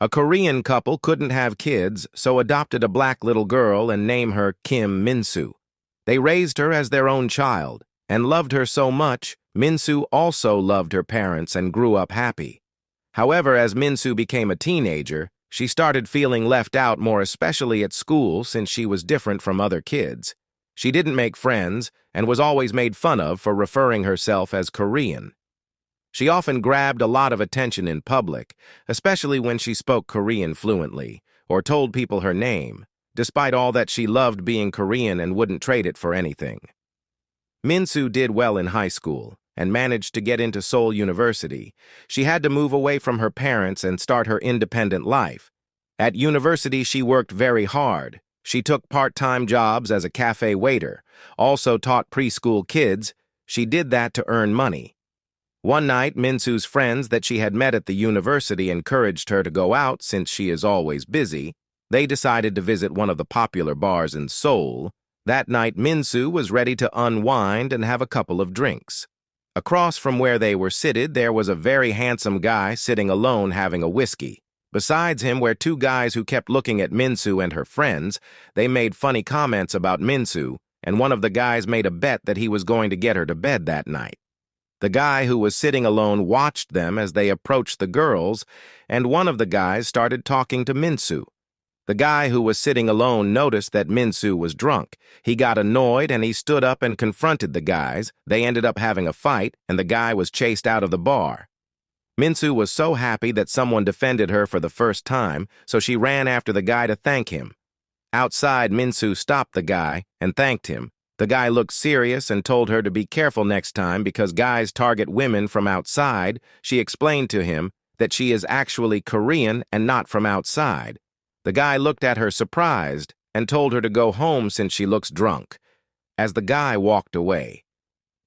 A Korean couple couldn't have kids, so adopted a black little girl and named her Kim Min-soo. They raised her as their own child and loved her so much, Min-soo also loved her parents and grew up happy. However, as Min-soo became a teenager, she started feeling left out, more especially at school, since she was different from other kids. She didn't make friends and was always made fun of for referring herself as Korean. She often grabbed a lot of attention in public, especially when she spoke Korean fluently or told people her name, despite all that she loved being Korean and wouldn't trade it for anything. Min-soo did well in high school and managed to get into Seoul University. She had to move away from her parents and start her independent life. At university, she worked very hard. She took part-time jobs as a cafe waiter, also taught preschool kids. She did that to earn money. One night, Min-soo's friends that she had met at the university encouraged her to go out since she is always busy. They decided to visit one of the popular bars in Seoul. That night, Min-soo was ready to unwind and have a couple of drinks. Across from where they were seated, there was a very handsome guy sitting alone having a whiskey. Besides him were two guys who kept looking at Min-soo and her friends. They made funny comments about Min-soo, and one of the guys made a bet that he was going to get her to bed that night. The guy who was sitting alone watched them as they approached the girls, and one of the guys started talking to Min-soo. The guy who was sitting alone noticed that Min-soo was drunk. He got annoyed and he stood up and confronted the guys. They ended up having a fight, and the guy was chased out of the bar. Min-soo was so happy that someone defended her for the first time, so she ran after the guy to thank him. Outside, Min-soo stopped the guy and thanked him. The guy looked serious and told her to be careful next time because guys target women from outside. She explained to him that she is actually Korean and not from outside. The guy looked at her surprised and told her to go home since she looks drunk. As the guy walked away,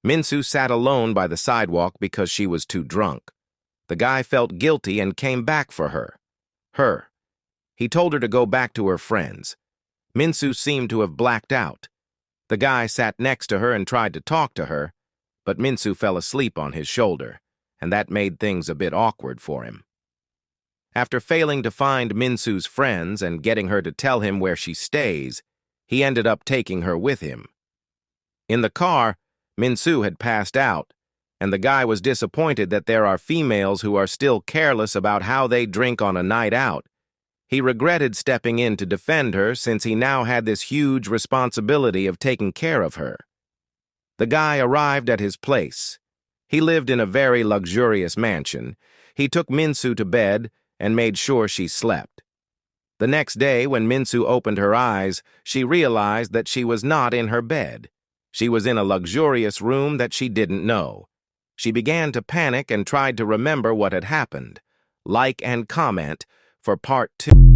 Min-soo sat alone by the sidewalk because she was too drunk. The guy felt guilty and came back for her. He told her to go back to her friends. Min-soo seemed to have blacked out. The guy sat next to her and tried to talk to her, but Min-soo fell asleep on his shoulder, and that made things a bit awkward for him. After failing to find Min-soo's friends and getting her to tell him where she stays, he ended up taking her with him. In the car, Min-soo had passed out, and the guy was disappointed that there are females who are still careless about how they drink on a night out. He regretted stepping in to defend her since he now had this huge responsibility of taking care of her. The guy arrived at his place. He lived in a very luxurious mansion. He took Min-soo to bed and made sure she slept. The next day, when Min-soo opened her eyes, she realized that she was not in her bed. She was in a luxurious room that she didn't know. She began to panic and tried to remember what had happened. Like and comment for part 2.